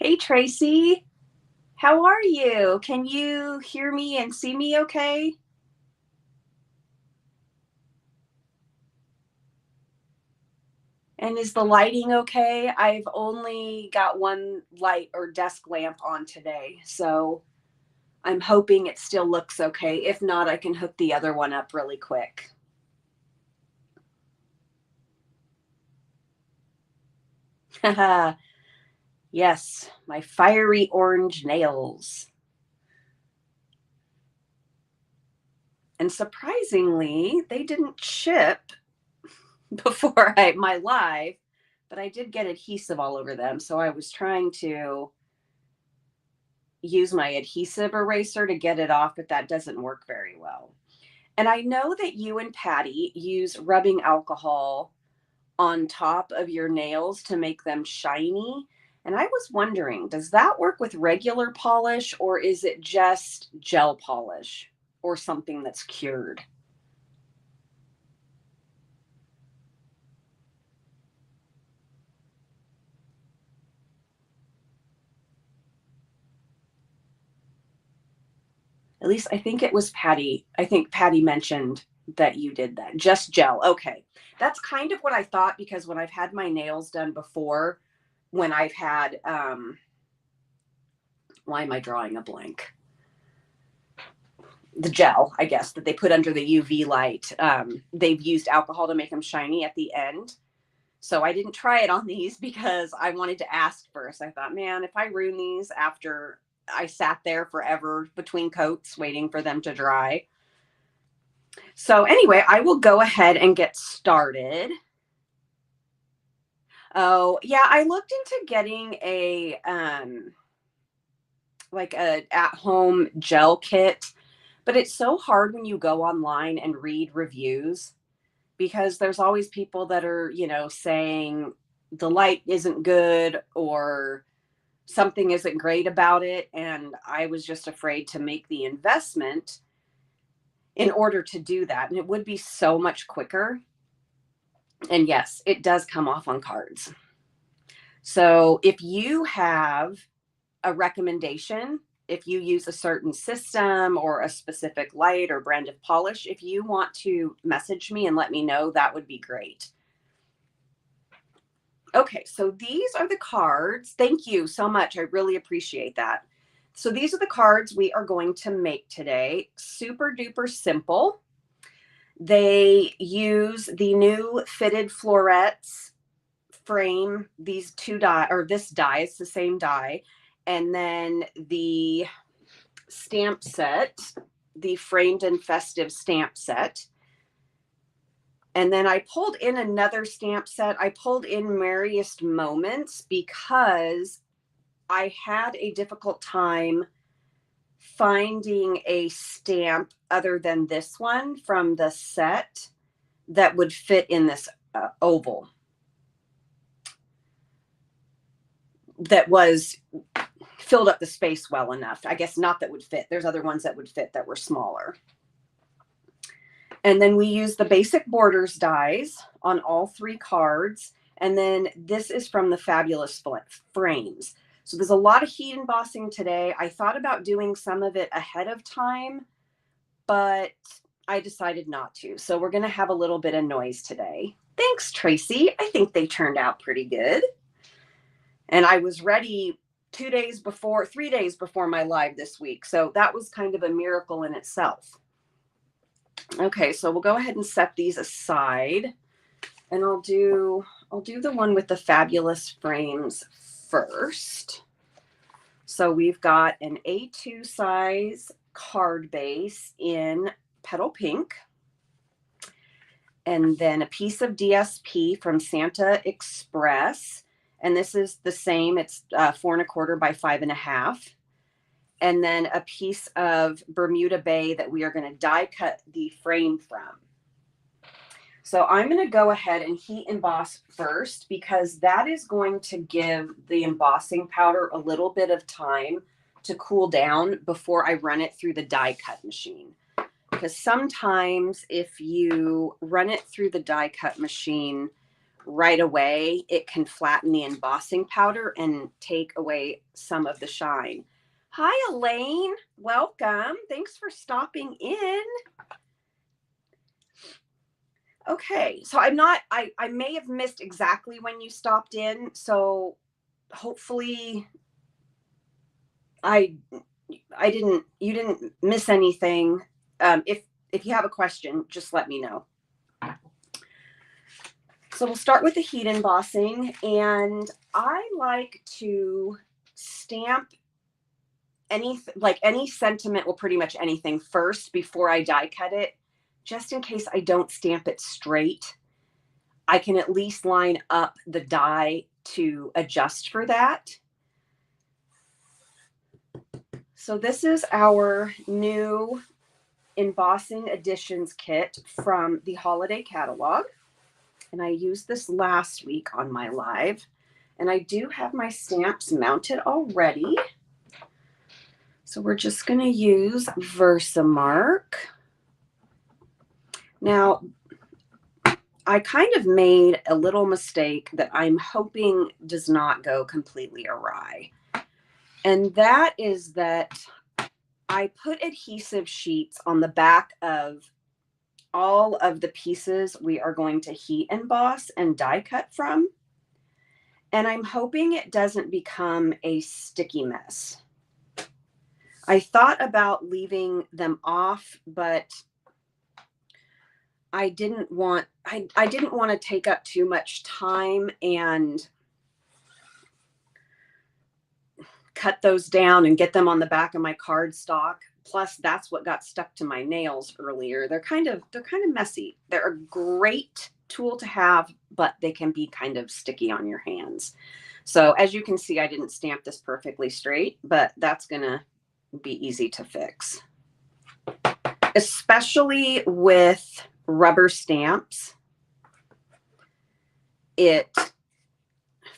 Hey Tracy, how are you? Can you hear me and see me okay? And is the lighting okay? I've only got one light or desk lamp on today, so I'm hoping it still looks okay. If not, I can hook the other one up really quick. Yes, my fiery orange nails. And surprisingly, they didn't chip before my live, but I did get adhesive all over them. So I was trying to use my adhesive eraser to get it off, but that doesn't work very well. And I know that you and Patty use rubbing alcohol on top of your nails to make them shiny. And I was wondering, does that work with regular polish or is it just gel polish or something that's cured? At least I think it was Patty. I think Patty mentioned that you did that. Just gel. Okay. That's kind of what I thought because when I've had my nails done before, when I've had why am I drawing a blank? The gel, I guess, that they put under the UV light. They've used alcohol to make them shiny at the end. So I didn't try it on these because I wanted to ask first. I thought, man, if I ruin these after I sat there forever between coats waiting for them to dry. So anyway, I will go ahead and get started. Oh, yeah, I looked into getting a like a at-home gel kit, but it's so hard when you go online and read reviews because there's always people that are, saying the light isn't good or something isn't great about it, and I was just afraid to make the investment in order to do that, and it would be so much quicker. And yes, it does come off on cards. So if you have a recommendation, if you use a certain system or a specific light or brand of polish, if you want to message me and let me know, that would be great. Okay, so these are the cards. Thank you so much. I really appreciate that. So these are the cards we are going to make today. Super duper simple. They use the new fitted florets frame, these two die, or this die, it's the same die. And then the stamp set, the framed and festive stamp set. And then I pulled in another stamp set. I pulled in Merriest Moments because I had a difficult time finding a stamp other than this one from the set that would fit in this oval that was filled up the space well enough. I guess not that would fit. There's other ones that would fit that were smaller. And then we use the basic borders dies on all three cards. And then this is from the Fabulous Frames. So there's a lot of heat embossing today. I thought about doing some of it ahead of time, but I decided not to. So we're going to have a little bit of noise today. Thanks, Tracy. I think they turned out pretty good. And I was ready 3 days before my live this week. So that was kind of a miracle in itself. Okay, so we'll go ahead and set these aside. And I'll do the one with the Fabulous Frames first. So we've got an A2 size card base in Petal Pink. And then a piece of DSP from Santa Express. And this is the same. It's 4¼ by 5½. And then a piece of Bermuda Bay that we are going to die cut the frame from. So I'm going to go ahead and heat emboss first because that is going to give the embossing powder a little bit of time to cool down before I run it through the die cut machine. Because sometimes if you run it through the die cut machine right away, it can flatten the embossing powder and take away some of the shine. Hi, Elaine. Welcome. Thanks for stopping in. Okay, so I may have missed exactly when you stopped in, so hopefully you didn't miss anything. If you have a question, just let me know. So we'll start with the heat embossing, and I like to stamp any sentiment, well, pretty much anything first before I die cut it, just in case I don't stamp it straight. I can at least line up the die to adjust for that. So this is our new embossing additions kit from the holiday catalog. And I used this last week on my live. And I do have my stamps mounted already. So we're just going to use Versamark. Now, I kind of made a little mistake that I'm hoping does not go completely awry. And that is that I put adhesive sheets on the back of all of the pieces we are going to heat emboss and die cut from. And I'm hoping it doesn't become a sticky mess. I thought about leaving them off, but I didn't want to take up too much time and cut those down and get them on the back of my cardstock. Plus, that's what got stuck to my nails earlier. They're kind of messy. They're a great tool to have, but they can be kind of sticky on your hands. So as you can see, I didn't stamp this perfectly straight, but that's gonna be easy to fix. Especially with rubber stamps,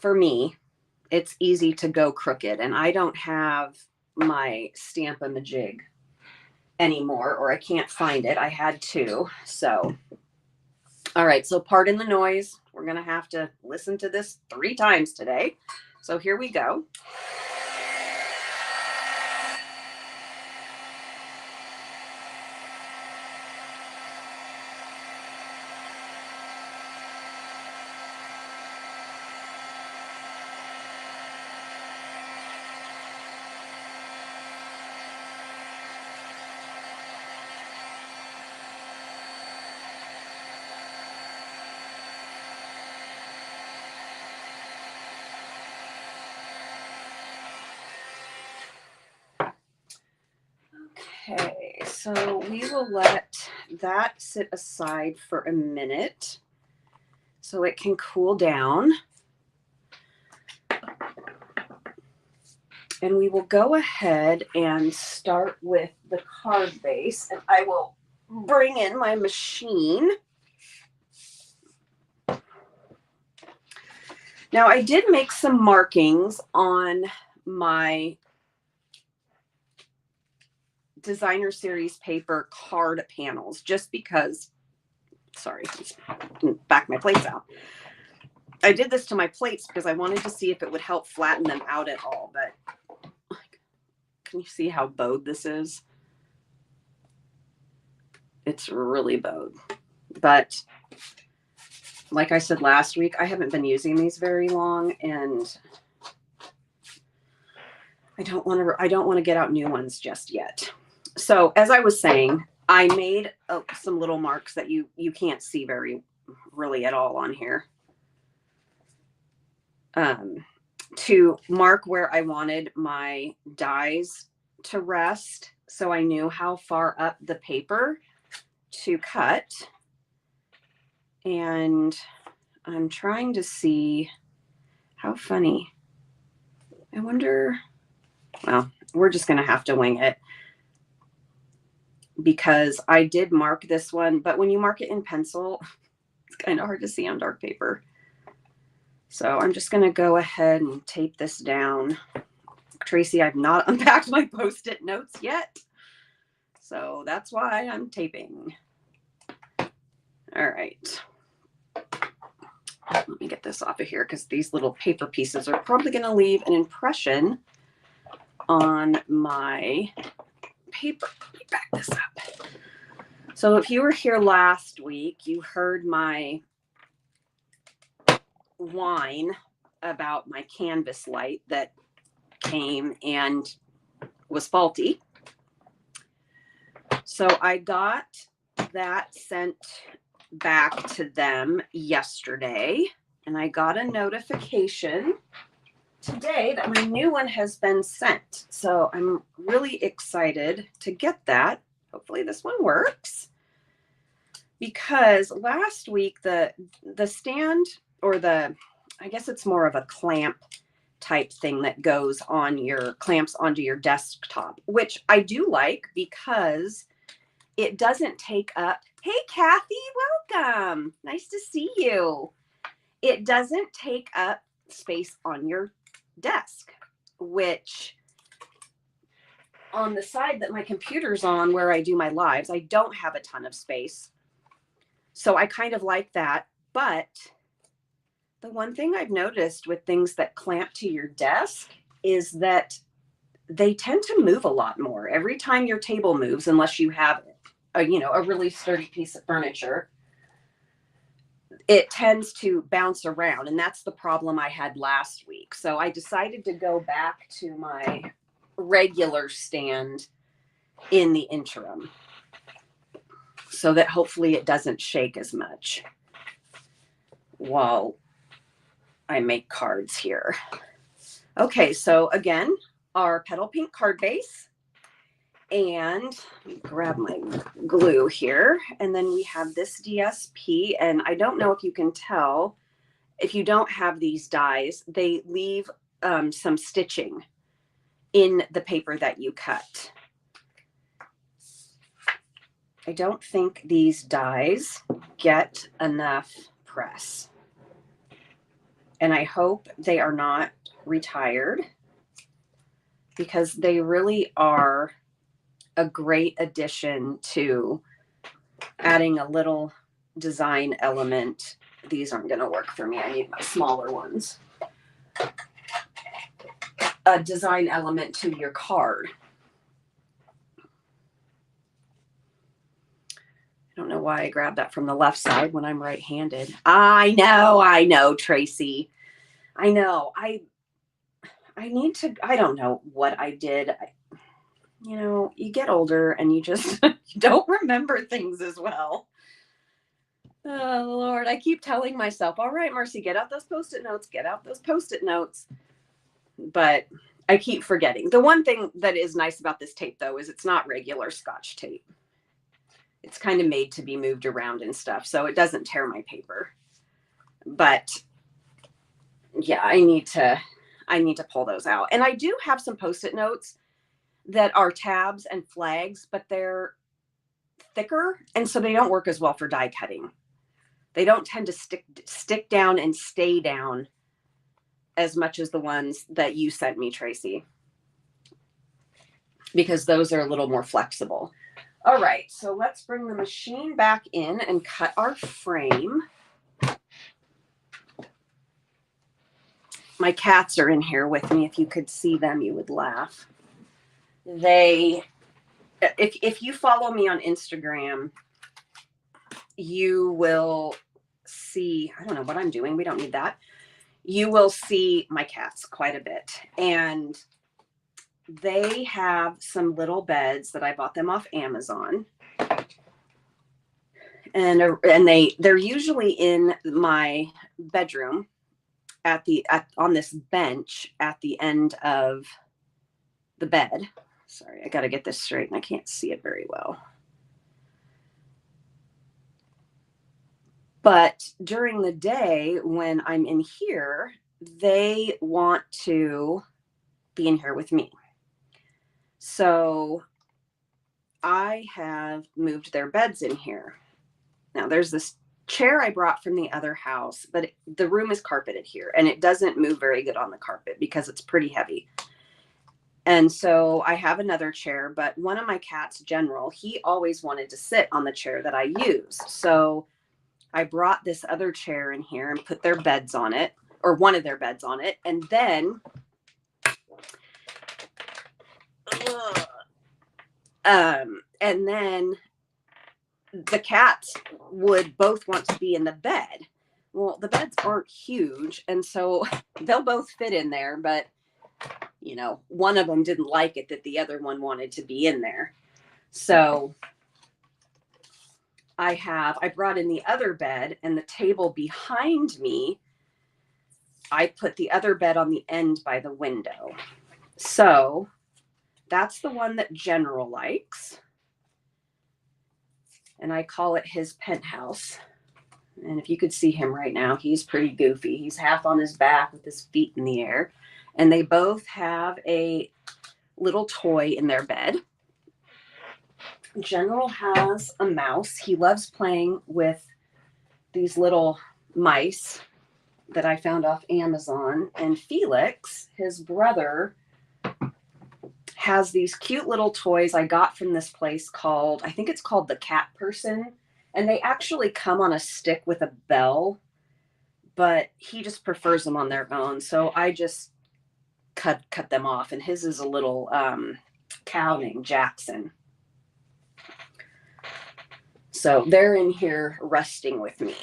for me, it's easy to go crooked, and I don't have my Stamp-a-majig anymore, or I can't find it. I had two. So, all right. So pardon the noise. We're going to have to listen to this 3 times today. So here we go. Okay, so we will let that sit aside for a minute so it can cool down. And we will go ahead and start with the card base, and I will bring in my machine. Now, I did make some markings on my designer series paper card panels, just because, sorry, back my plates out. I did this to my plates because I wanted to see if it would help flatten them out at all, but can you see how bowed this is? It's really bowed. But like I said last week, I haven't been using these very long, and I don't want to get out new ones just yet. So as I was saying, I made some little marks that you can't see really at all on here, to mark where I wanted my dies to rest, so I knew how far up the paper to cut. And I'm trying to see, how funny. I wonder, well, we're just going to have to wing it, because I did mark this one, but when you mark it in pencil, it's kind of hard to see on dark paper. So I'm just going to go ahead and tape this down. Tracy, I've not unpacked my Post-it notes yet, so that's why I'm taping. All right. Let me get this off of here because these little paper pieces are probably going to leave an impression on my paper. Let me back this up. So if you were here last week, you heard my whine about my canvas light that came and was faulty. So I got that sent back to them yesterday, and I got a notification today that my new one has been sent. So I'm really excited to get that. Hopefully this one works, because last week the stand, or I guess it's more of a clamp type thing that goes on clamps onto your desktop, which I do like because it doesn't take up. Hey, Kathy, welcome. Nice to see you. It doesn't take up space on your desk, which on the side that my computer's on, where I do my lives, I don't have a ton of space. So I kind of like that. But the one thing I've noticed with things that clamp to your desk is that they tend to move a lot more every time your table moves, unless you have a really sturdy piece of furniture. It tends to bounce around, and that's the problem I had last week. So I decided to go back to my regular stand in the interim, so that hopefully it doesn't shake as much while I make cards here. Okay, so again, our petal pink card base, and grab my glue here, and then we have this DSP, and I don't know if you can tell, if you don't have these dies, they leave some stitching in the paper that you cut. I don't think these dies get enough press, and I hope they are not retired, because they really are a great addition to adding a little design element. These aren't going to work for me. I need my smaller ones. A design element to your card. I don't know why I grabbed that from the left side when I'm right-handed. I know, Tracy. I know. I need to, I don't know what I did. You get older and you just you don't remember things as well. Oh, Lord. I keep telling myself, all right, Marcee, get out those Post-it notes. But I keep forgetting. The one thing that is nice about this tape, though, is it's not regular Scotch tape. It's kind of made to be moved around and stuff, so it doesn't tear my paper. But yeah, I need to pull those out. And I do have some Post-it notes that are tabs and flags, but they're thicker, and so they don't work as well for die cutting. They don't tend to stick down and stay down as much as the ones that you sent me, Tracy, because those are a little more flexible. All right, so let's bring the machine back in and cut our frame. My cats are in here with me. If you could see them, you would laugh. If you follow me on Instagram, you will see, I don't know what I'm doing. We don't need that. You will see my cats quite a bit. And they have some little beds that I bought them off Amazon. And they're usually in my bedroom on this bench at the end of the bed. Sorry, I got to get this straight and I can't see it very well. But during the day when I'm in here, they want to be in here with me. So I have moved their beds in here. Now there's this chair I brought from the other house, but the room is carpeted here and it doesn't move very good on the carpet because it's pretty heavy. And so I have another chair, but one of my cats, General, he always wanted to sit on the chair that I use. So I brought this other chair in here and put their beds on it, or one of their beds on it. And then, the cats would both want to be in the bed. Well, the beds aren't huge, and so they'll both fit in there, but you know, one of them didn't like it that the other one wanted to be in there. So I brought in the other bed, and the table behind me, I put the other bed on the end by the window. So that's the one that General likes. And I call it his penthouse. And if you could see him right now, he's pretty goofy. He's half on his back with his feet in the air. And they both have a little toy in their bed. General has a mouse. He loves playing with these little mice that I found off Amazon. And Felix, his brother, has these cute little toys I got from this place called, I think it's called the Cat Person. And they actually come on a stick with a bell, but he just prefers them on their own. So I just cut them off. And his is a little cow named Jackson. So they're in here resting with me.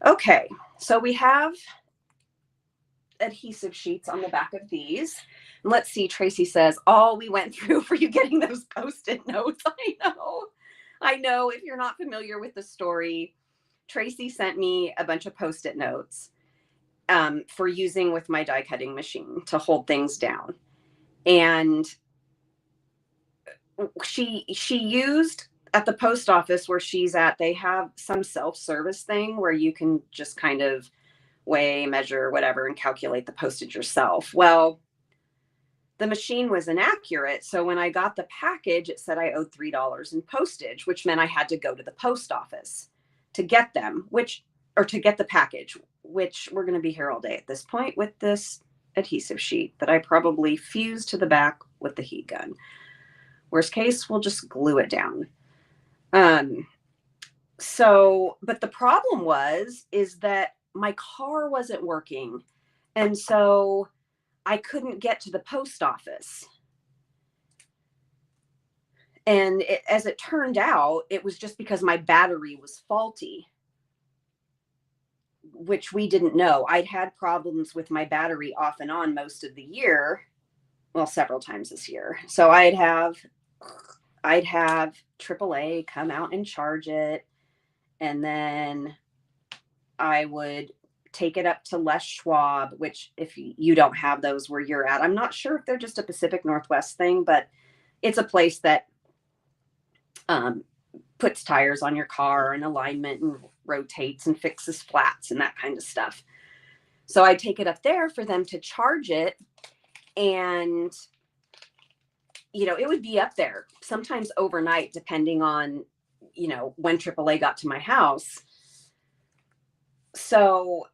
Okay, so we have adhesive sheets on the back of these. And let's see, Tracy says, all we went through for you getting those Post-it notes. I know. If you're not familiar with the story, Tracy sent me a bunch of Post-it notes for using with my die cutting machine to hold things down. And she used at the post office where she's at, they have some self-service thing where you can just kind of weigh, measure, whatever, and calculate the postage yourself. Well, the machine was inaccurate. So when I got the package, it said I owed $3 in postage, which meant I had to go to the post office to get them, to get the package, which we're going to be here all day at this point with this adhesive sheet that I probably fused to the back with the heat gun. Worst case, we'll just glue it down. But the problem is that my car wasn't working. And so I couldn't get to the post office. And as it turned out, it was just because my battery was faulty, which we didn't know. I'd had problems with my battery off and on most of the year. Well, several times this year. So I'd have AAA come out and charge it. And then I would take it up to Les Schwab, which if you don't have those where you're at, I'm not sure if they're just a Pacific Northwest thing, but it's a place that puts tires on your car and alignment and rotates and fixes flats and that kind of stuff. So I take it up there for them to charge it. And, you know, it would be up there sometimes overnight, depending on, you know, when AAA got to my house. So,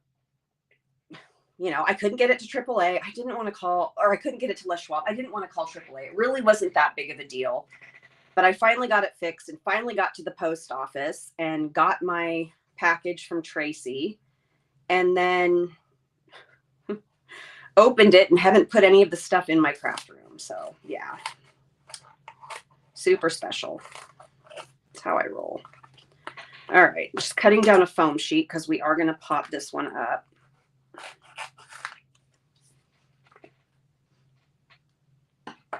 you know, I couldn't get it to AAA. I didn't want to call, or I couldn't get it to Les Schwab. I didn't want to call AAA. It really wasn't that big of a deal. But I finally got it fixed and finally got to the post office and got my package from Tracy, and then opened it and haven't put any of the stuff in my craft room. So yeah, super special. That's how I roll. All right, just cutting down a foam sheet because we are going to pop this one up.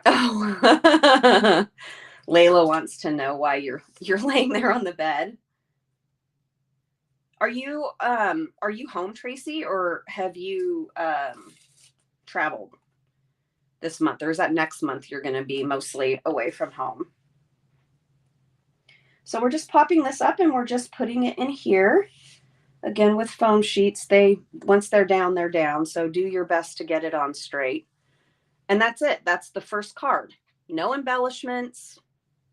Oh, Layla wants to know why you're laying there on the bed. Are you home, Tracy, or have you traveled this month, or is that next month you're going to be mostly away from home? So we're just popping this up and we're just putting it in here. Again, with foam sheets, once they're down, they're down. So do your best to get it on straight. And that's it. That's the first card. No embellishments,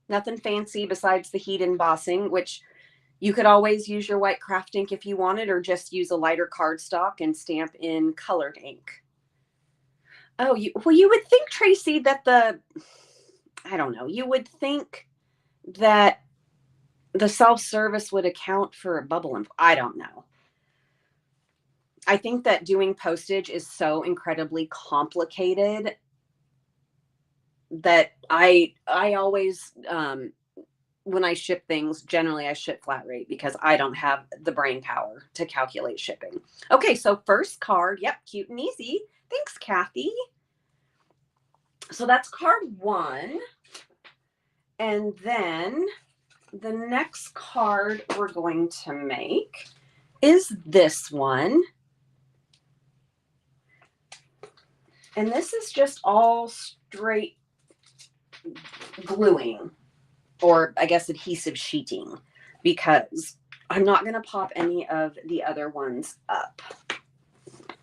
nothing fancy besides the heat embossing, which you could always use your white craft ink if you wanted, or just use a lighter cardstock and stamp in colored ink. Oh, you would think, Tracy, that I don't know, you would think that the self-service would account for a bubble. I don't know. I think that doing postage is so incredibly complicated that I always, when I ship things, generally I ship flat rate because I don't have the brain power to calculate shipping. Okay, so first card. Yep, cute and easy. Thanks, Kathy. So that's card 1. And then the next card we're going to make is this one. And this is just all straight gluing, or I guess adhesive sheeting, because I'm not going to pop any of the other ones up.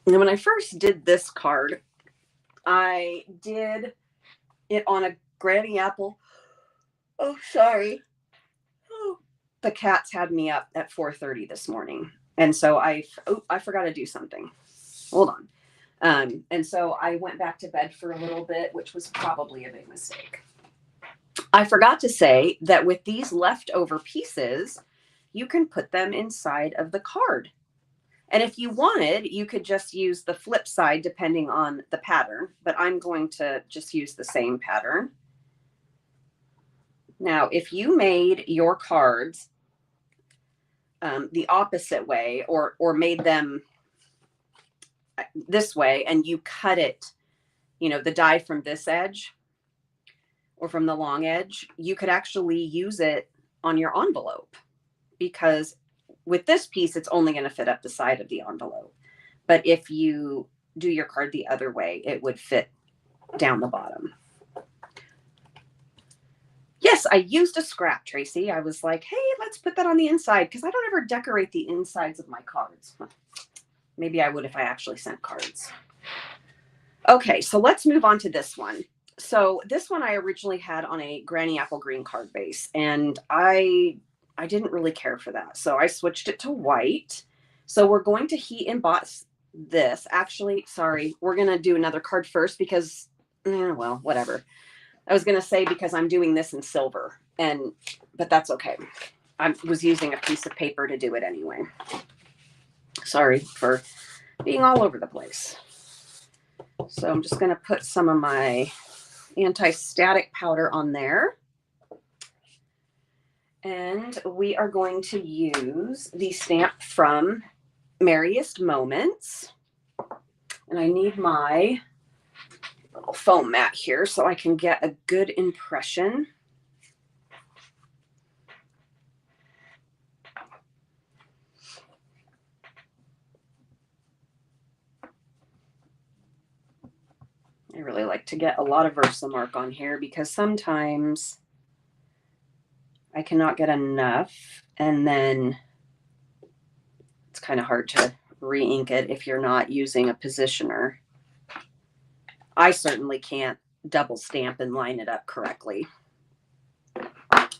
And when I first did this card, I did it on a granny apple. Oh, sorry. Oh. The cats had me up at 4:30 this morning. And so I forgot to do something. Hold on. And so I went back to bed for a little bit, which was probably a big mistake. I forgot to say that with these leftover pieces, you can put them inside of the card. And if you wanted, you could just use the flip side depending on the pattern, but I'm going to just use the same pattern. Now, if you made your cards the opposite way, or made them this way, and you cut it, you know, the die from this edge or from the long edge, you could actually use it on your envelope, because with this piece, it's only going to fit up the side of the envelope. But if you do your card the other way, it would fit down the bottom. Yes, I used a scrap, Tracy. I was like, hey, let's put that on the inside, because I don't ever decorate the insides of my cards. Maybe I would if I actually sent cards. Okay, so let's move on to this one. So this one I originally had on a granny apple green card base, and I didn't really care for that. So I switched it to white. So we're going to heat emboss this. Actually, sorry, we're going to do another card first because, well, whatever. I was going to say because I'm doing this in silver, but that's okay. I was using a piece of paper to do it anyway. Sorry for being all over the place. So I'm just going to put some of my anti-static powder on there. And we are going to use the stamp from Merriest Moments. And I need my little foam mat here so I can get a good impression. I really like to get a lot of Versamark on here because sometimes I cannot get enough, and then it's kind of hard to re-ink it if you're not using a positioner. I certainly can't double stamp and line it up correctly.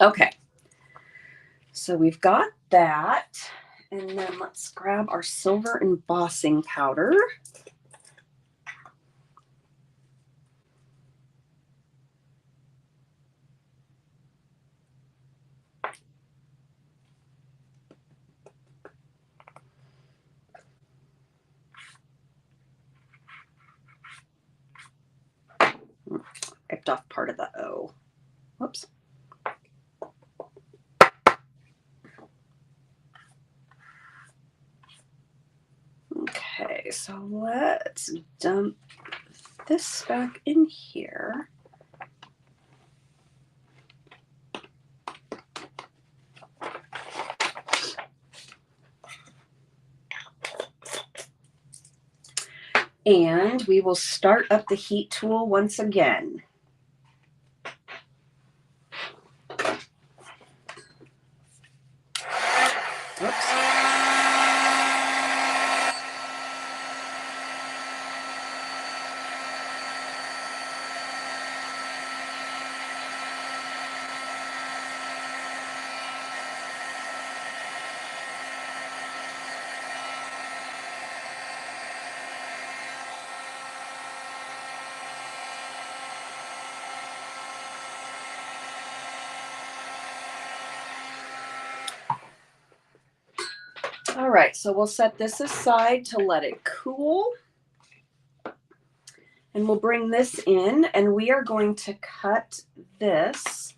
Okay, so we've got that, and then let's grab our silver embossing powder. Ripped off part of the O. Whoops. Okay, so let's dump this back in here. And we will start up the heat tool once again. Oops. right, so we'll set this aside to let it cool. And we'll bring this in, and we are going to cut this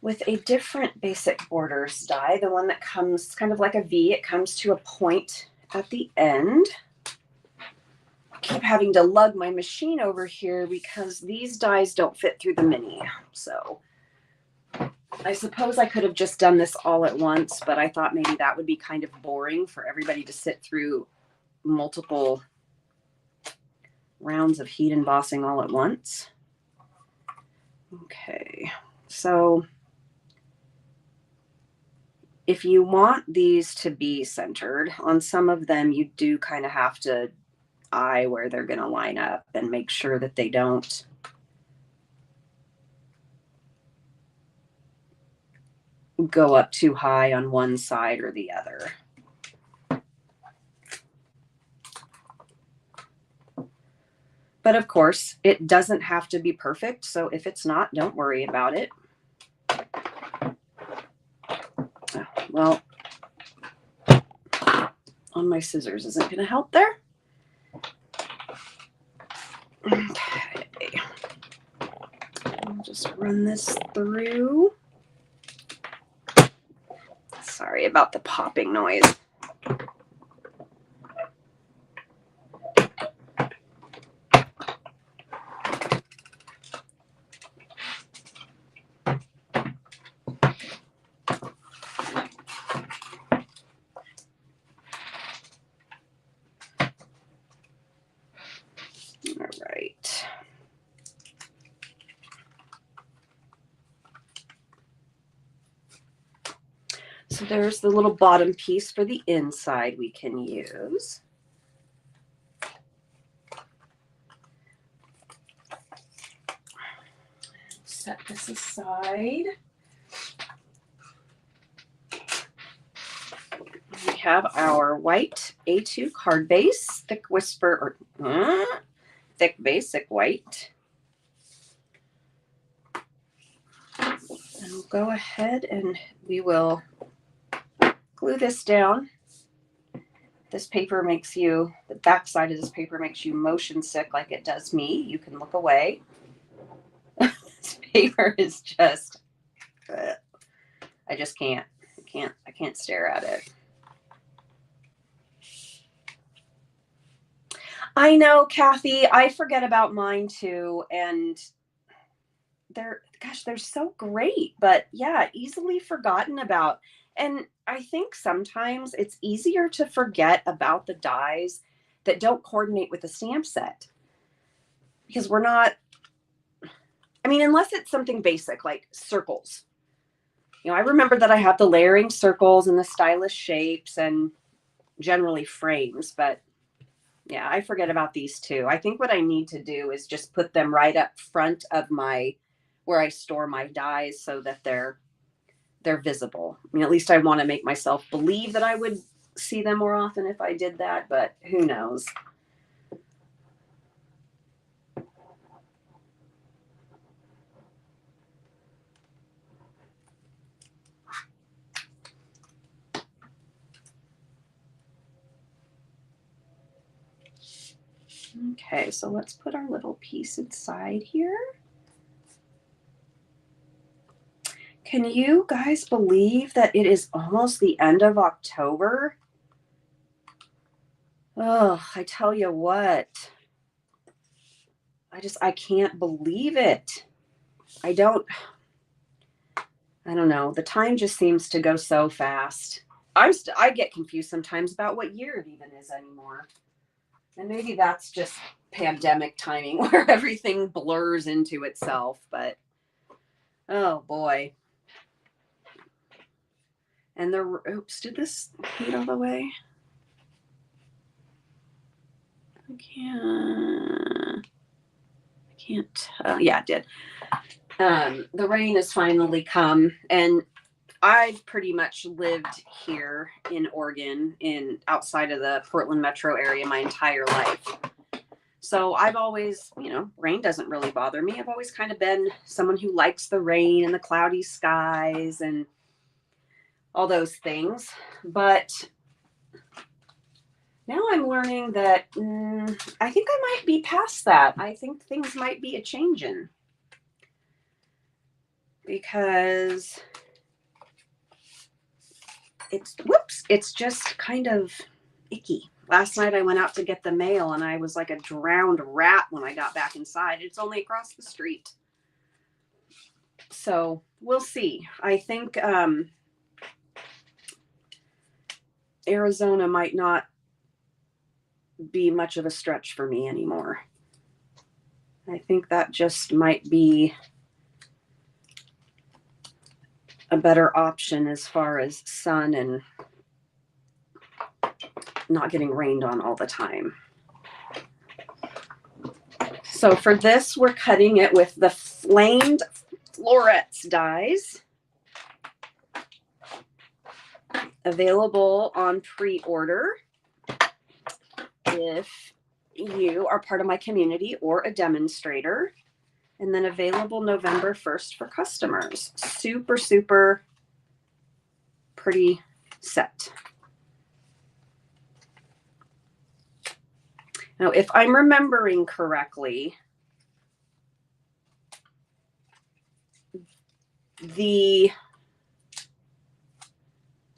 with a different basic borders die, the one that comes kind of like a V. It comes to a point at the end. I keep having to lug my machine over here because these dies don't fit through the mini. So I suppose I could have just done this all at once, but I thought maybe that would be kind of boring for everybody to sit through multiple rounds of heat embossing all at once. Okay, so if you want these to be centered, on some of them you do kind of have to eye where they're going to line up and make sure that they don't go up too high on one side or the other. But of course, it doesn't have to be perfect. So if it's not, don't worry about it. Well, on my scissors isn't going to help there. Okay. I'll just run this through. Sorry about the popping noise. All right. So there's the little bottom piece for the inside we can use. Set this aside. We have our white A2 card base, thick whisper, or thick basic white. And we'll go ahead and we will glue this down. This paper makes you, the back side of this paper makes you motion sick like it does me. You can look away. This paper is just, I just can't. I can't stare at it. I know, Kathy, I forget about mine too. And they're so great, but yeah, easily forgotten about. And I think sometimes it's easier to forget about the dies that don't coordinate with the stamp set. Because we're not, I mean, unless it's something basic like circles. You know, I remember that I have the layering circles and the stylish shapes and generally frames, but yeah, I forget about these too. I think what I need to do is just put them right up front of my, where I store my dies so that they're visible. I mean, at least I want to make myself believe that I would see them more often if I did that, but who knows? Okay, so let's put our little piece inside here. Can you guys believe that it is almost the end of October? Oh, I tell you what. I can't believe it. I don't know. The time just seems to go so fast. I get confused sometimes about what year it even is anymore. And maybe that's just pandemic timing where everything blurs into itself, but oh boy. And oops, did this heat all the way? I can't tell. Yeah, it did. The rain has finally come, and I've pretty much lived here in Oregon, outside of the Portland metro area my entire life. So I've always, rain doesn't really bother me. I've always kind of been someone who likes the rain and the cloudy skies and all those things. But now I'm learning that I think I might be past that. I think things might be a changing, because it's just kind of icky. Last night I went out to get the mail and I was like a drowned rat when I got back inside. It's only across the street. So we'll see. I think Arizona might not be much of a stretch for me anymore. I think that just might be a better option as far as sun and not getting rained on all the time. So for this, we're cutting it with the flamed Florets dies, available on pre-order if you are part of my community or a demonstrator, and then available November 1st for customers. Super, super pretty set. Now, if I'm remembering correctly, the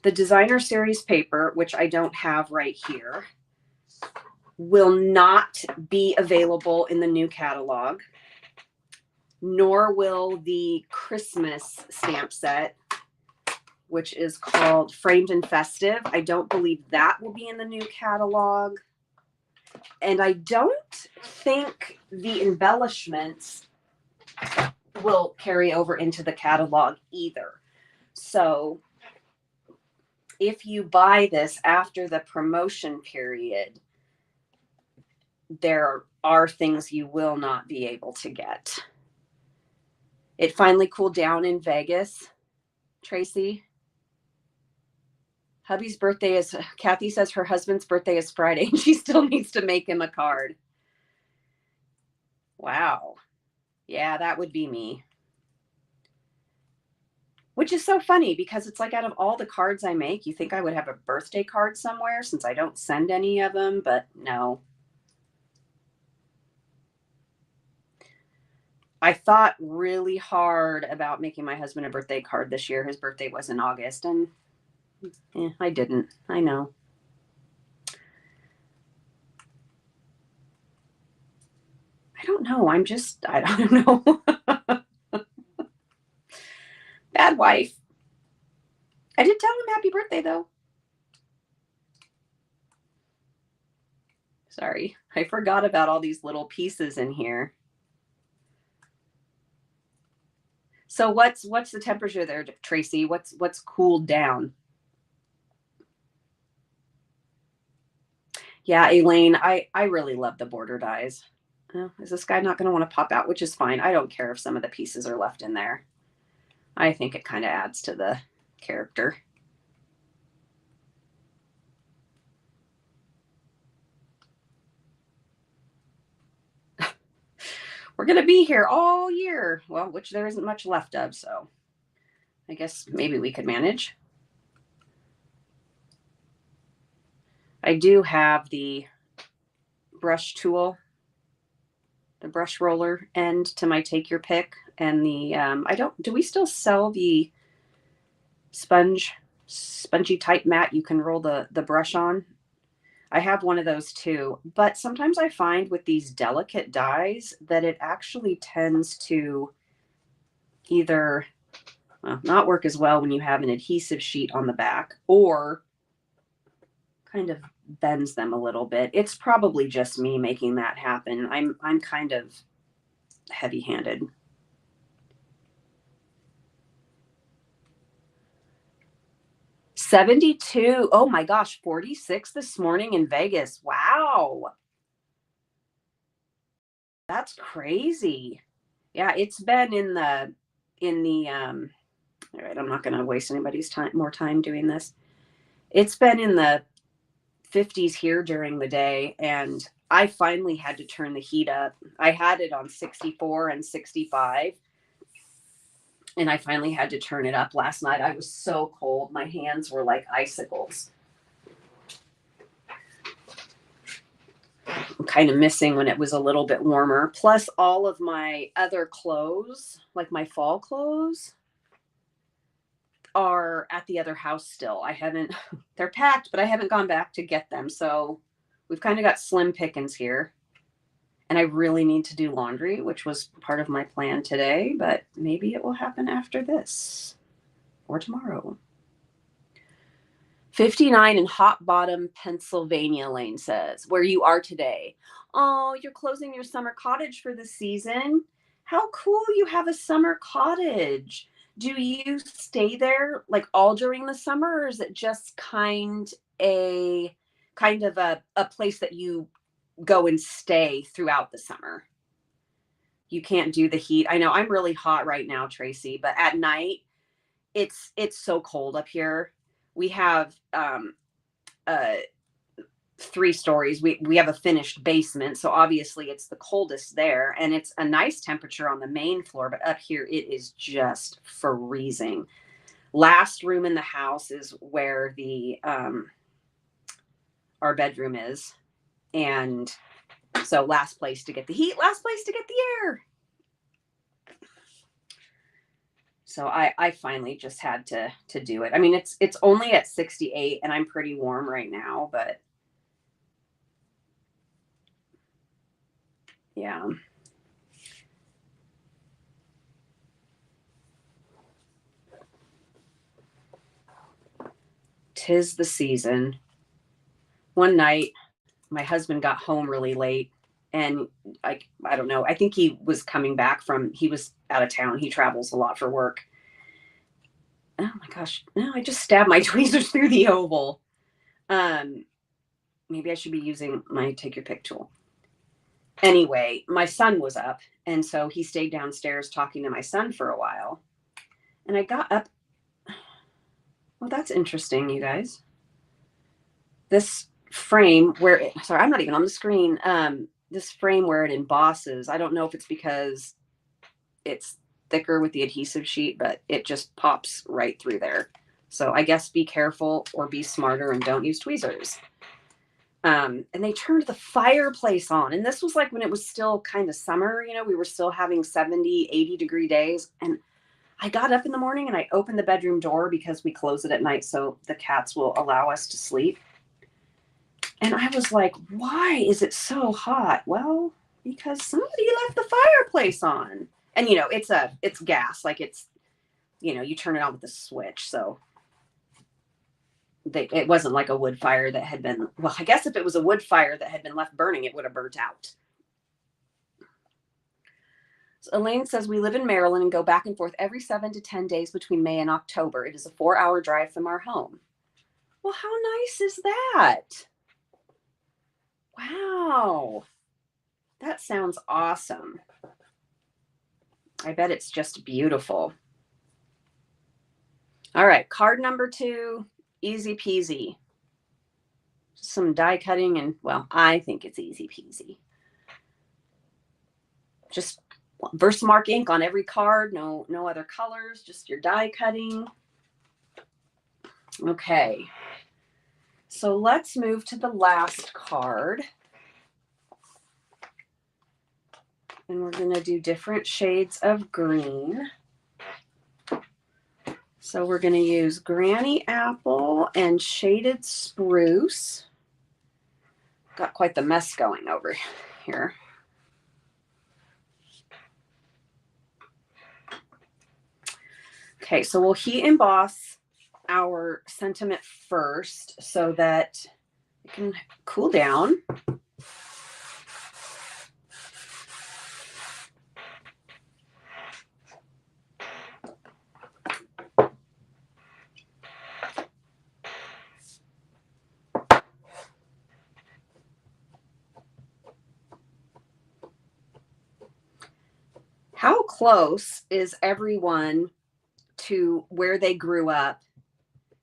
designer series paper, which I don't have right here, will not be available in the new catalog, nor will the Christmas stamp set, which is called Framed and Festive. I don't believe that will be in the new catalog. And I don't think the embellishments will carry over into the catalog either. So if you buy this after the promotion period, there are things you will not be able to get. It finally cooled down in Vegas, Tracy. Hubby's birthday is, Kathy says her husband's birthday is Friday and she still needs to make him a card. Wow. Yeah, that would be me. Which is so funny because it's like out of all the cards I make, you think I would have a birthday card somewhere since I don't send any of them, but no. I thought really hard about making my husband a birthday card this year. His birthday was in August, and I didn't. I know. I don't know. I don't know. Bad wife. I did tell him happy birthday, though. Sorry. I forgot about all these little pieces in here. So what's the temperature there, Tracy? What's cooled down? Yeah, Elaine, I really love the border dies. Oh, is this guy not going to want to pop out? Which is fine. I don't care if some of the pieces are left in there. I think it kind of adds to the character. We're going to be here all year. Well, which there isn't much left of, so I guess maybe we could manage. I do have the brush tool, the brush roller end to my take your pick, and the do we still sell the spongy type mat you can roll the brush on? I have one of those too, but sometimes I find with these delicate dies that it actually tends to either not work as well when you have an adhesive sheet on the back, or kind of bends them a little bit. It's probably just me making that happen. I'm kind of heavy-handed. $72. Oh my gosh, 46 this morning in Vegas. Wow. That's crazy. Yeah, it's been in the all right, I'm not going to waste anybody's more time doing this. It's been in the 50s here during the day, and I finally had to turn the heat up. I had it on 64 and 65, And I finally had to turn it up last night. I was so cold. My hands were like icicles. I'm kind of missing when it was a little bit warmer. Plus all of my other clothes, like my fall clothes, are at the other house still. I haven't, they're packed, but I haven't gone back to get them. So we've kind of got slim pickings here. And I really need to do laundry, which was part of my plan today, but maybe it will happen after this or tomorrow. 59 in Hot Bottom, Pennsylvania, Lane says, where you are today. Oh, you're closing your summer cottage for the season. How cool, you have a summer cottage. Do you stay there like all during the summer, or is it just kind of a place that you go and stay throughout the summer? You can't do the heat. I know I'm really hot right now, Tracy, but at night it's so cold up here. We have 3 stories. We have a finished basement, so obviously it's the coldest there, and it's a nice temperature on the main floor, but up here it is just freezing. Last room in the house is where the our bedroom is, and so last place to get the heat, last place to get the air. So I finally just had to do it. I mean, it's only at 68 and I'm pretty warm right now, but yeah. Tis the season. One night, my husband got home really late, and I don't know. I think he was coming back he was out of town. He travels a lot for work. Oh my gosh. No, I just stabbed my tweezers through the oval. Maybe I should be using my take your pick tool. Anyway, my son was up, and so he stayed downstairs talking to my son for a while. And I got up. Well, that's interesting, you guys. This frame sorry, I'm not even on the screen. This frame where it embosses, I don't know if it's because it's thicker with the adhesive sheet, but it just pops right through there. So I guess be careful or be smarter and don't use tweezers. And they turned the fireplace on. And this was like when it was still kind of summer, we were still having 70, 80-degree days. And I got up in the morning and I opened the bedroom door because we close it at night so the cats will allow us to sleep. And I was like, why is it so hot? Well, because somebody left the fireplace on. And, it's gas. Like it's, you turn it on with a switch. So it wasn't like a wood fire that had been, well, I guess if it was a wood fire that had been left burning, it would have burnt out. So Elaine says, we live in Maryland and go back and forth every 7 to 10 days between May and October. It is a 4-hour drive from our home. Well, how nice is that? Wow. That sounds awesome. I bet it's just beautiful. All right, card number 2, easy peasy. Some die cutting and, well, I think it's easy peasy. Just Versamark ink on every card, no other colors, just your die cutting. Okay, so let's move to the last card. And we're going to do different shades of green. So we're going to use Granny Apple and Shaded Spruce. Got quite the mess going over here. Okay, so we'll heat emboss our sentiment first so that it can cool down. How close is everyone to where they grew up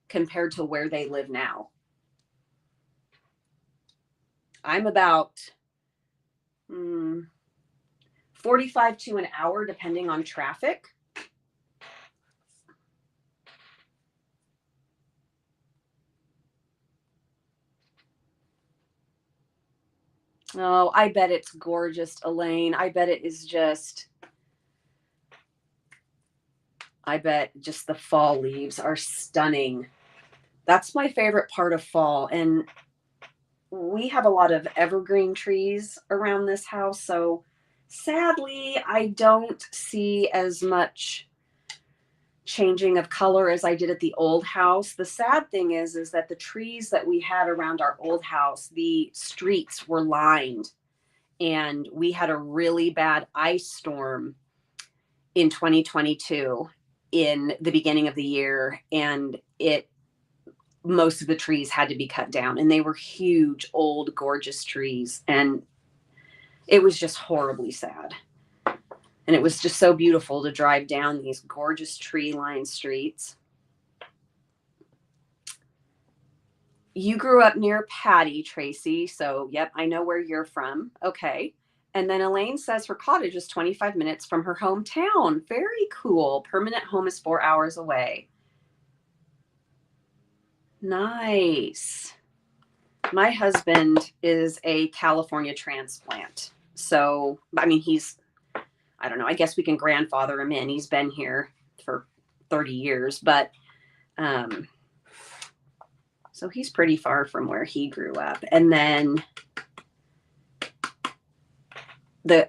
compared to where they live now? I'm about 45 to an hour, depending on traffic. Oh, I bet it's gorgeous, Elaine. I bet it is just, I bet just the fall leaves are stunning. That's my favorite part of fall. And we have a lot of evergreen trees around this house. So sadly, I don't see as much changing of color as I did at the old house. The sad thing is that the trees that we had around our old house, the streets were lined, and we had a really bad ice storm in 2022 in the beginning of the year, and most of the trees had to be cut down, and they were huge, old, gorgeous trees, and it was just horribly sad. And it was just so beautiful to drive down these gorgeous tree-lined streets. You grew up near Patty, Tracy, so yep, I know where you're from. Okay. And then Elaine says her cottage is 25 minutes from her hometown. Very cool. Permanent home is 4 hours away. Nice. My husband is a California transplant. So, I mean, I don't know, I guess we can grandfather him in. He's been here for 30 years, but so he's pretty far from where he grew up. And then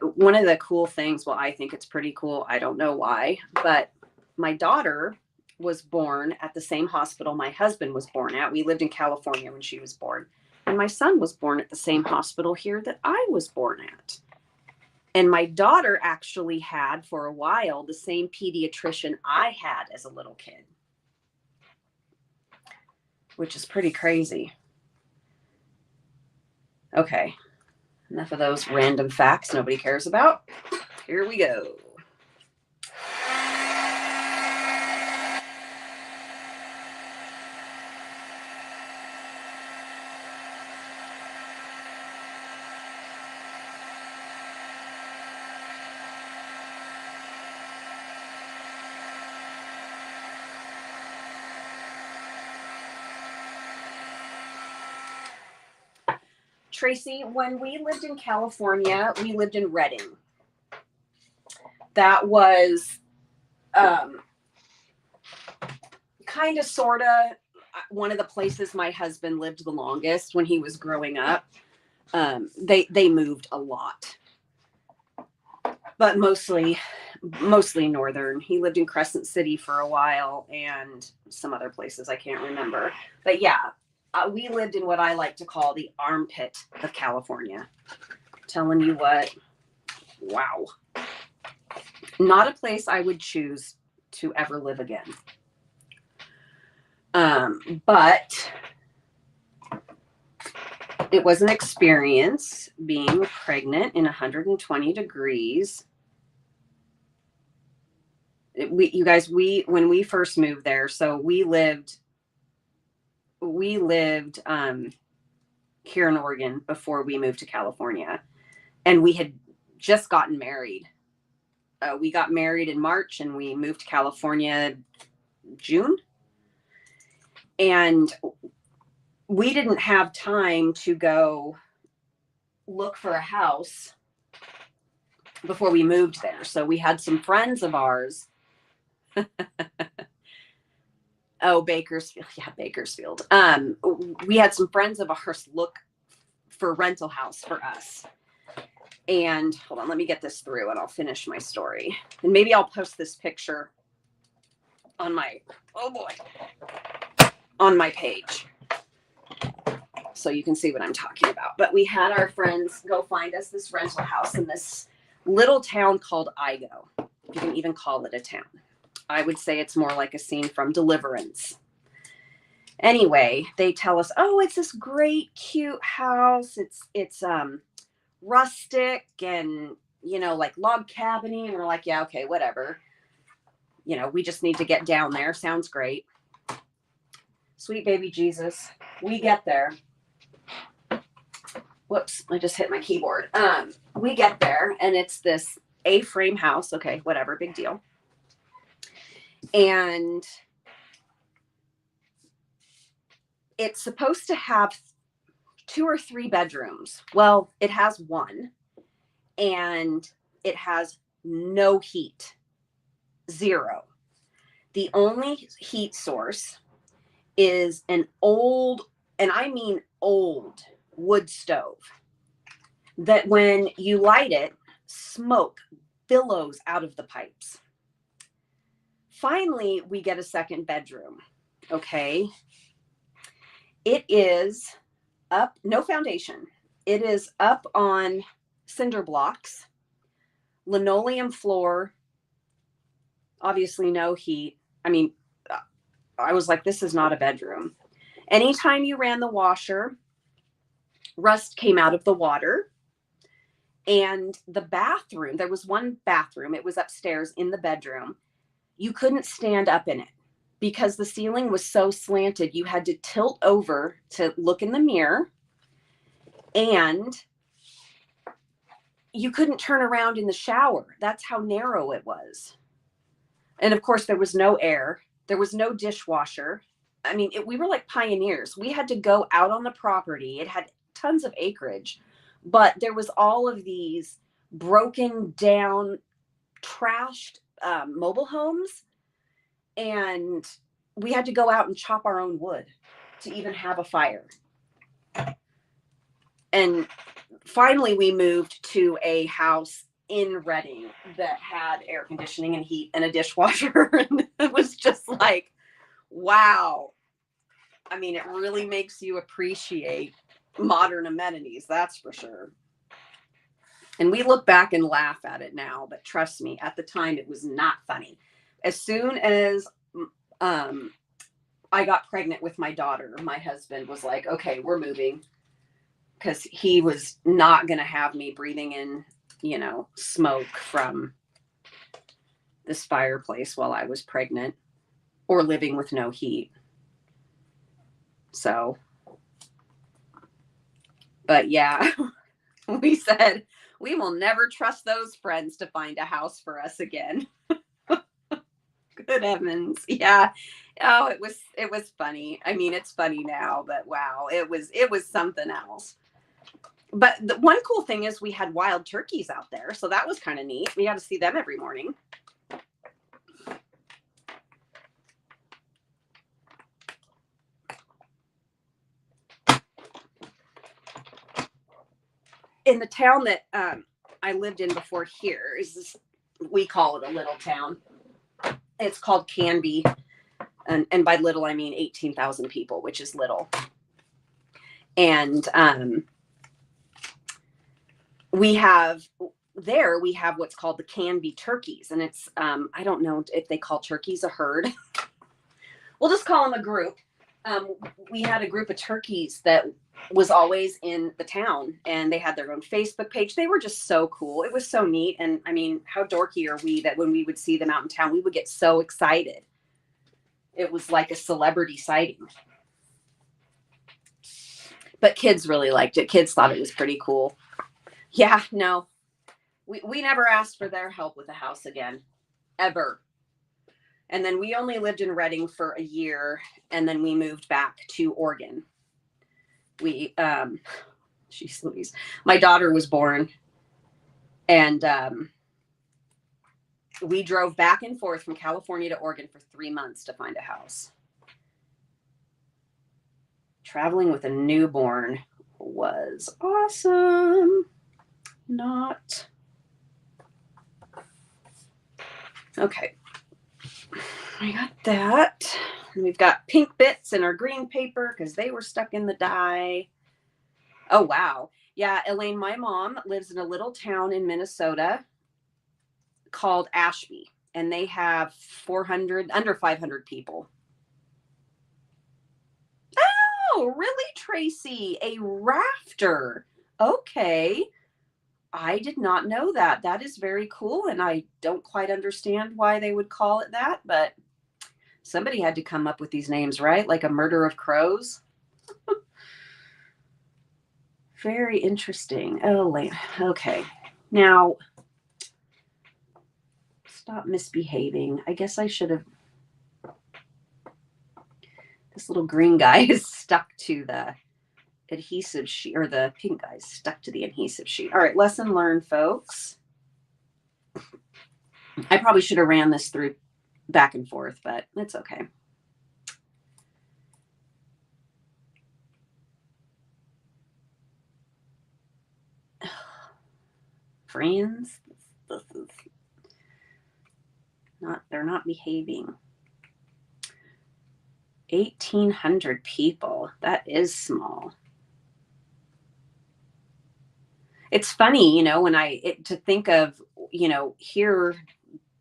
one of the cool things, well, I think it's pretty cool. I don't know why, but my daughter was born at the same hospital my husband was born at. We lived in California when she was born. And my son was born at the same hospital here that I was born at. And my daughter actually had, for a while, the same pediatrician I had as a little kid, which is pretty crazy. Okay, enough of those random facts nobody cares about. Here we go. Tracy, when we lived in California, we lived in Redding. That was kind of, sort of, one of the places my husband lived the longest when he was growing up. They moved a lot, but mostly northern. He lived in Crescent City for a while and some other places I can't remember. But yeah, we lived in what I like to call the armpit of California. Telling you what, wow. Not a place I would choose to ever live again. But it was an experience being pregnant in 120 degrees. When we first moved there, so we lived here in Oregon before we moved to California, and we had just gotten married. We got married in March and we moved to California June, and we didn't have time to go look for a house before we moved there. So we had some friends of ours. Oh, Bakersfield. Yeah, Bakersfield. We had some friends of ours look for a rental house for us. And hold on, let me get this through and I'll finish my story. And maybe I'll post this picture on my, on my page, so you can see what I'm talking about. But we had our friends go find us this rental house in this little town called Igo. If you can even call it a town. I would say it's more like a scene from Deliverance. Anyway, they tell us, oh, it's this great, cute house. It's rustic and, like log cabiny. And we're like, yeah, okay, whatever. We just need to get down there. Sounds great. Sweet baby Jesus. We get there. Whoops, I just hit my keyboard. We get there and it's this A-frame house. Okay, whatever, big deal. And it's supposed to have 2 or 3 bedrooms. Well, it has one, and it has no heat, 0. The only heat source is an old, and I mean old, wood stove that when you light it, smoke billows out of the pipes. Finally, we get a second bedroom. Okay. It is up, no foundation. It is up on cinder blocks, linoleum floor, obviously no heat. I mean, I was like, this is not a bedroom. Anytime you ran the washer, rust came out of the water. And the bathroom, there was one bathroom, it was upstairs in the bedroom. You couldn't stand up in it because the ceiling was so slanted. You had to tilt over to look in the mirror, and you couldn't turn around in the shower. That's how narrow it was. And of course, there was no air. There was no dishwasher. I mean, we were like pioneers. We had to go out on the property. It had tons of acreage, but there was all of these broken down, trashed mobile homes, and we had to go out and chop our own wood to even have a fire. And finally we moved to a house in Redding that had air conditioning and heat and a dishwasher. And it was just like, wow. I mean, it really makes you appreciate modern amenities, that's for sure. And we look back and laugh at it now, but trust me, at the time it was not funny. As soon as I got pregnant with my daughter, my husband was like, okay, we're moving, because he was not going to have me breathing in, smoke from this fireplace while I was pregnant or living with no heat. So, but yeah, we said, we will never trust those friends to find a house for us again. Good heavens. Yeah. Oh, it was funny. I mean, it's funny now, but wow, it was something else. But the one cool thing is we had wild turkeys out there. So that was kind of neat. We got to see them every morning. In the town that I lived in before here is this, we call it a little town. It's called Canby. And by little, I mean 18,000 people, which is little. And we have what's called the Canby turkeys. And it's, I don't know if they call turkeys a herd. We'll just call them a group. We had a group of turkeys that was always in the town, and they had their own Facebook page. They were just so cool. It was so neat. And I mean, how dorky are we that when we would see them out in town, we would get so excited. It was like a celebrity sighting. But kids really liked it. Kids thought it was pretty cool. Yeah, no, we never asked for their help with the house again, ever. And then we only lived in Redding for a year, and then we moved back to Oregon. We, geez Louise, my daughter was born, and we drove back and forth from California to Oregon for 3 months to find a house. Traveling with a newborn was awesome. Not. Okay. I got that. And we've got pink bits in our green paper because they were stuck in the dye. Oh, wow. Yeah, Elaine, my mom lives in a little town in Minnesota called Ashby, and they have under 500 people. Oh, really, Tracy? A rafter. Okay. I did not know that. That is very cool, and I don't quite understand why they would call it that, but somebody had to come up with these names, right? Like a murder of crows. Very interesting. Oh, okay. Now, stop misbehaving. I guess I should have. This little green guy is stuck to the adhesive sheet, or the pink guys stuck to the adhesive sheet. All right, lesson learned, folks. I probably should have ran this through back and forth, but it's okay. Friends, this is not, they're not behaving. 1,800 people. That is small. It's funny, you know, when to think of, you know, here,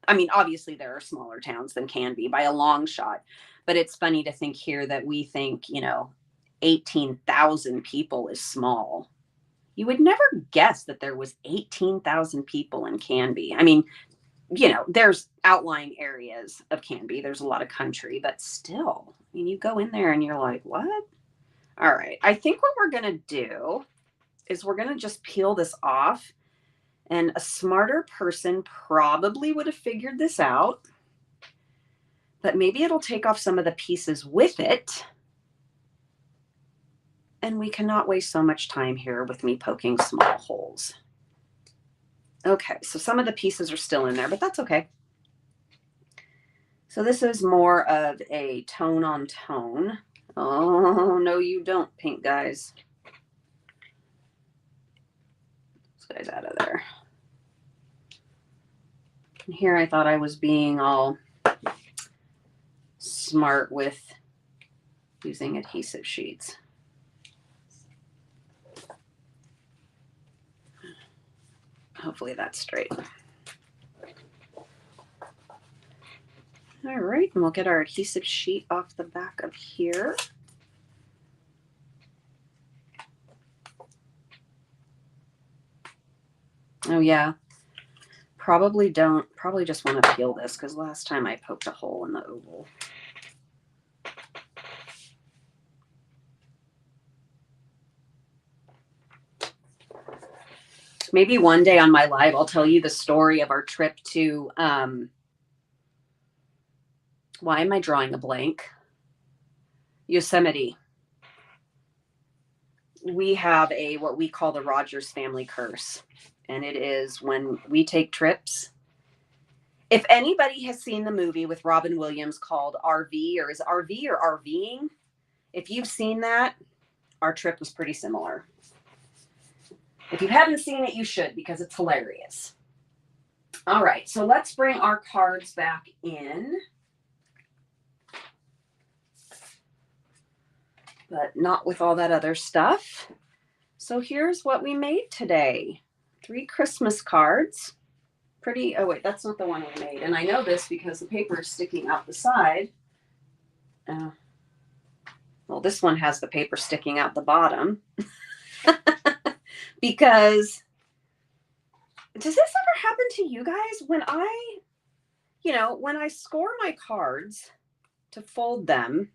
I mean, obviously there are smaller towns than Canby by a long shot, but it's funny to think here that we think, you know, 18,000 people is small. You would never guess that there was 18,000 people in Canby. I mean, you know, there's outlying areas of Canby. There's a lot of country, but still, I mean, you go in there and you're like, what? All right. I think what we're going to do is we're going to just peel this off, and a smarter person probably would have figured this out, but maybe it'll take off some of the pieces with it. And we cannot waste so much time here with me poking small holes. Okay, so some of the pieces are still in there, but that's okay. So this is more of a tone on tone. Oh, no, you don't, pink guys. This guy's out of there. And here I thought I was being all smart with using adhesive sheets. Hopefully that's straight. All right, and we'll get our adhesive sheet off the back of here. Oh yeah, probably just want to peel this because last time I poked a hole in the oval. Maybe one day on my live, I'll tell you the story of our trip to, why am I drawing a blank? Yosemite. We have what we call the Rodgers family curse. And it is when we take trips. If anybody has seen the movie with Robin Williams called RV, or is it RV or RVing? If you've seen that, our trip was pretty similar. If you haven't seen it, you should, because it's hilarious. All right, so let's bring our cards back in. But not with all that other stuff. So here's what we made today. 3 Christmas cards. Pretty, oh wait, that's not the one we made. And I know this because the paper is sticking out the side. Well, this one has the paper sticking out the bottom. Because, does this ever happen to you guys? When I score my cards to fold them,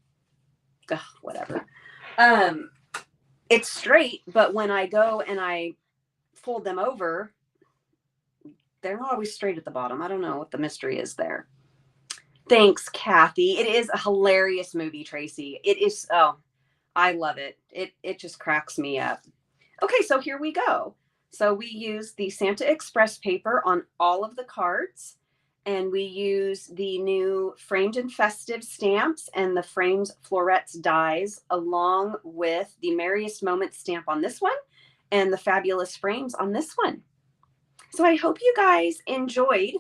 whatever. It's straight, but when I go and I fold them over, they're not always straight at the bottom. I don't know what the mystery is there. Thanks, Kathy. It is a hilarious movie, Tracy. It is. Oh, I love it. It just cracks me up. Okay, so here we go. So we use the Santa Express paper on all of the cards, and we use the new Framed and Festive stamps and the Framed Florets dies, along with the Merriest Moment stamp on this one and the Fabulous Frames on this one. So I hope you guys enjoyed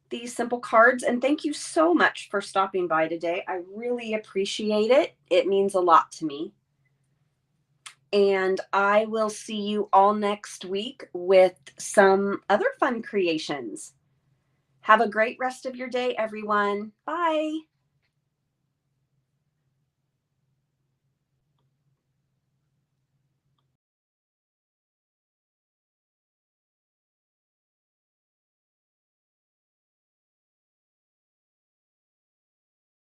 these simple cards, and thank you so much for stopping by today. I really appreciate it. It means a lot to me. And I will see you all next week with some other fun creations. Have a great rest of your day, everyone. Bye.